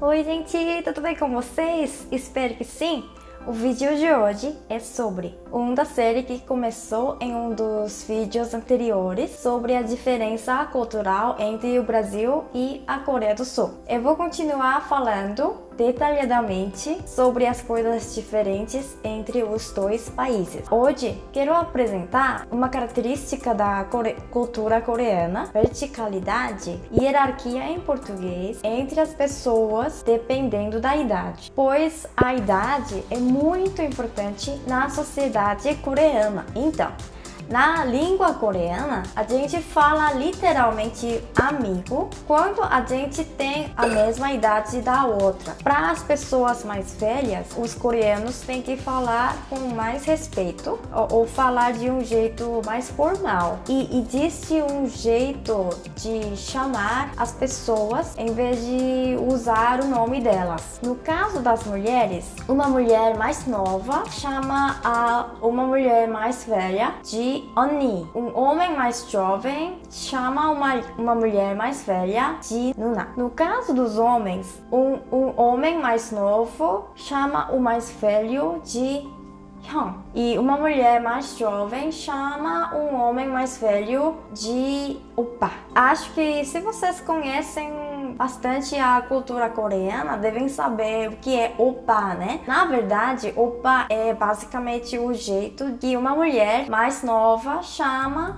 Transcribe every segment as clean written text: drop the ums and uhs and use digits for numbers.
Oi gente, tudo bem com vocês? Espero que sim! O vídeo de hoje é sobre da série que começou em um dos vídeos anteriores sobre a diferença cultural entre o Brasil e a Coreia do Sul. Eu vou continuar falando detalhadamente sobre as coisas diferentes entre os dois países. Hoje quero apresentar uma característica da cultura coreana: verticalidade e hierarquia em português entre as pessoas dependendo da idade, pois a idade é muito importante na sociedade coreana. Então, na língua coreana, a gente fala literalmente amigo quando a gente tem a mesma idade da outra. Para as pessoas mais velhas, os coreanos têm que falar com mais respeito ou falar de um jeito mais formal. E existe um jeito de chamar as pessoas em vez de usar o nome delas. No caso das mulheres, uma mulher mais nova chama uma mulher mais velha de Oni. Um homem mais jovem chama uma mulher mais velha de Nuna. No caso dos homens, um homem mais novo chama o mais velho de Hyung. E uma mulher mais jovem chama um homem mais velho de Oppa. Acho que se vocês conhecem bastante a cultura coreana, devem saber o que é Oppa, né? Na verdade, Oppa é basicamente o jeito que uma mulher mais nova chama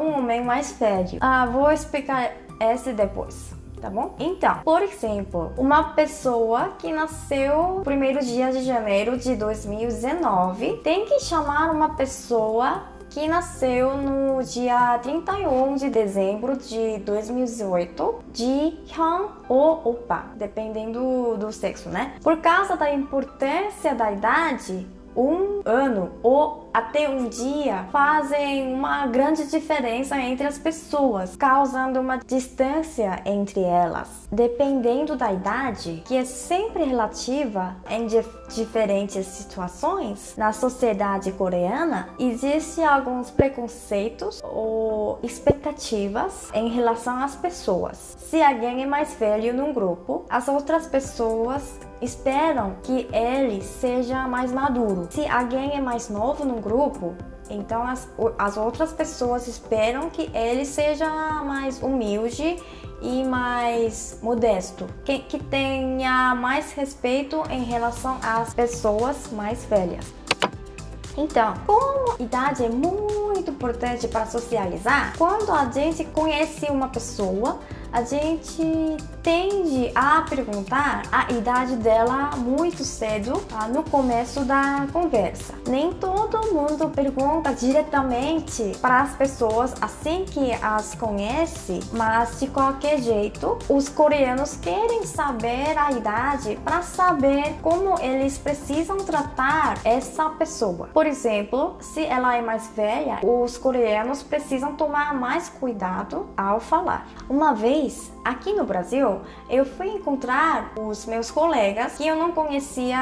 um homem mais velho. Vou explicar esse depois. Tá bom? Então, por exemplo, uma pessoa que nasceu no primeiro dia de janeiro de 2019 tem que chamar uma pessoa que nasceu no dia 31 de dezembro de 2018 de Hyung ou Oppa, dependendo do sexo, né? Por causa da importância da idade, um ano ou até um dia fazem uma grande diferença entre as pessoas, causando uma distância entre elas. Dependendo da idade, que é sempre relativa em diferentes situações, na sociedade coreana, existem alguns preconceitos ou expectativas em relação às pessoas. Se alguém é mais velho num grupo, as outras pessoas esperam que ele seja mais maduro. Se alguém é mais novo no grupo, então as outras pessoas esperam que ele seja mais humilde e mais modesto, que tenha mais respeito em relação às pessoas mais velhas. Então, como a idade é muito importante para socializar, quando a gente conhece uma pessoa, a gente tende a perguntar a idade dela muito cedo, no começo da conversa. Nem todo mundo pergunta diretamente para as pessoas assim que as conhece, mas de qualquer jeito, os coreanos querem saber a idade para saber como eles precisam tratar essa pessoa. Por exemplo, se ela é mais velha, os coreanos precisam tomar mais cuidado ao falar. Uma vez, aqui no Brasil, eu fui encontrar os meus colegas que eu não conhecia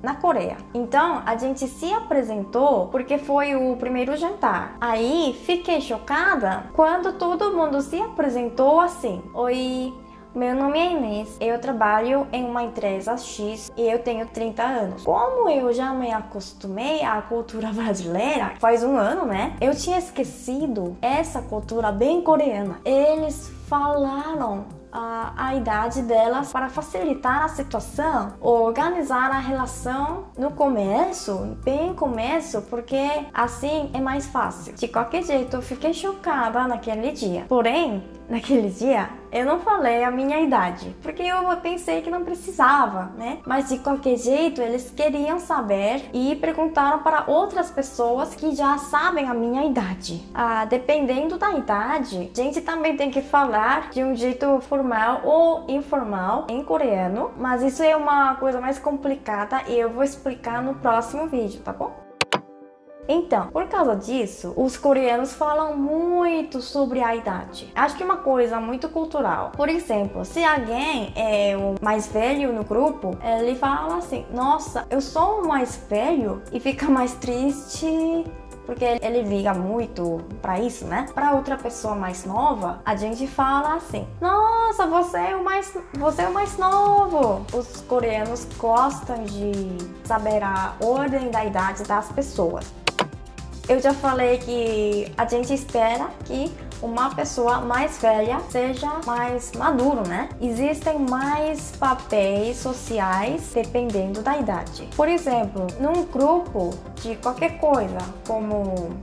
na Coreia. Então, a gente se apresentou porque foi o primeiro jantar. Aí, fiquei chocada quando todo mundo se apresentou assim: Oi, meu nome é Inês, eu trabalho em uma empresa X e eu tenho 30 anos. Como eu já me acostumei à cultura brasileira, faz um ano, né? Eu tinha esquecido essa cultura bem coreana. Eles falaram a idade delas para facilitar a situação, organizar a relação no começo, bem começo, porque assim é mais fácil. De qualquer jeito, eu fiquei chocada naquele dia. Porém, naquele dia, eu não falei a minha idade, porque eu pensei que não precisava, né? Mas de qualquer jeito, eles queriam saber e perguntaram para outras pessoas que já sabem a minha idade. Dependendo da idade, a gente também tem que falar de um jeito formal ou informal em coreano, mas isso é uma coisa mais complicada e eu vou explicar no próximo vídeo, tá bom? Então, por causa disso, os coreanos falam muito sobre a idade. Acho que é uma coisa muito cultural. Por exemplo, se alguém é o mais velho no grupo, ele fala assim: nossa, eu sou o mais velho, e fica mais triste porque ele liga muito pra isso, né? Pra outra pessoa mais nova, a gente fala assim: nossa, você é o mais novo. Os coreanos gostam de saber a ordem da idade das pessoas. Eu já falei que a gente espera que uma pessoa mais velha seja mais maduro, né? Existem mais papéis sociais dependendo da idade. Por exemplo, num grupo de qualquer coisa, como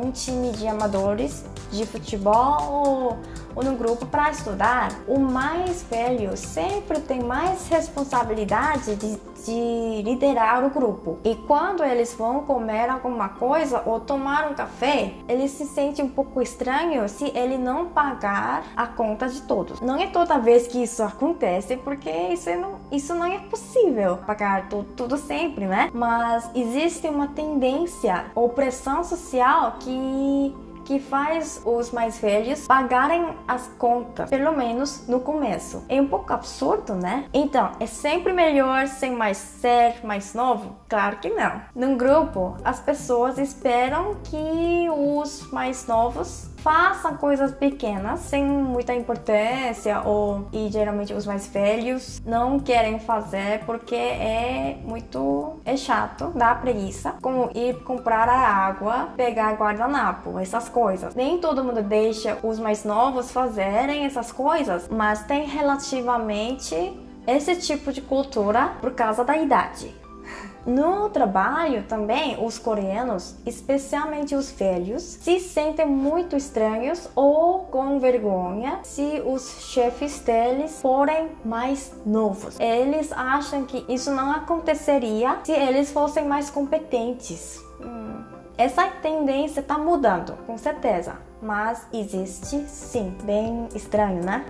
um time de amadores de futebol ou num grupo para estudar, o mais velho sempre tem mais responsabilidade de liderar o grupo. E quando eles vão comer alguma coisa ou tomar um café, eles se sentem um pouco estranhos se ele não pagar a conta de todos. Não é toda vez que isso acontece, porque isso não é possível pagar tudo sempre, né? Mas existe uma tendência ou pressão social que faz os mais velhos pagarem as contas, pelo menos no começo. É um pouco absurdo, né? Então, é sempre melhor ser mais novo? Claro que não. Num grupo, as pessoas esperam que os mais novos façam coisas pequenas, sem muita importância, e geralmente os mais velhos não querem fazer porque é chato, dá preguiça, como ir comprar a água, pegar guardanapo, essas coisas. Nem todo mundo deixa os mais novos fazerem essas coisas, mas tem relativamente esse tipo de cultura por causa da idade. No trabalho também, os coreanos, especialmente os velhos, se sentem muito estranhos ou com vergonha se os chefes deles forem mais novos. Eles acham que isso não aconteceria se eles fossem mais competentes. Essa tendência está mudando, com certeza, mas existe sim, bem estranho, né?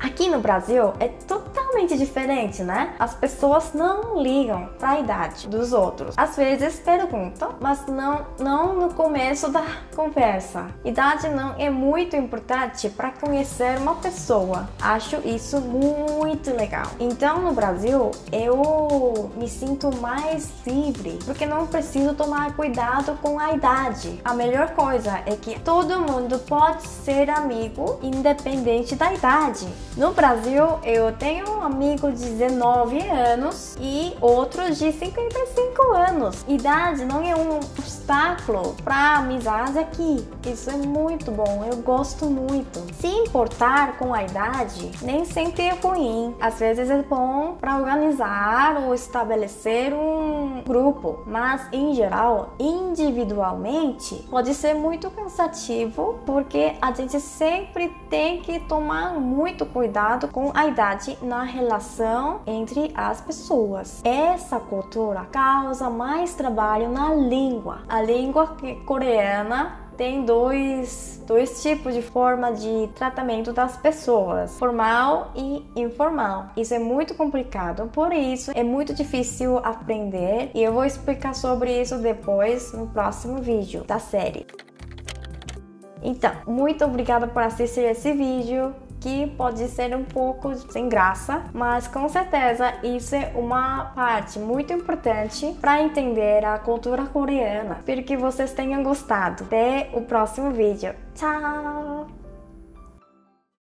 Aqui no Brasil é totalmente diferente, né? As pessoas não ligam para a idade dos outros. Às vezes perguntam, mas não no começo da conversa. Idade não é muito importante para conhecer uma pessoa. Acho isso muito legal. Então no Brasil eu me sinto mais livre, porque não preciso tomar cuidado com a idade. A melhor coisa é que todo mundo pode ser amigo independente da idade. No Brasil, eu tenho um amigo de 19 anos e outro de 55 anos. Idade não é um obstáculo para amizade aqui. Isso é muito bom, eu gosto muito. Se importar com a idade nem sempre é ruim. Às vezes é bom para organizar ou estabelecer um grupo, mas em geral, individualmente, pode ser muito cansativo, porque a gente sempre tem que tomar muito cuidado com a idade na relação entre as pessoas. Essa cultura causa mais trabalho na língua. A língua coreana tem dois tipos de forma de tratamento das pessoas, formal e informal. Isso é muito complicado, por isso é muito difícil aprender, e eu vou explicar sobre isso depois no próximo vídeo da série. Então, muito obrigada por assistir esse vídeo, que pode ser um pouco sem graça, mas com certeza isso é uma parte muito importante para entender a cultura coreana. Espero que vocês tenham gostado. Até o próximo vídeo. Tchau!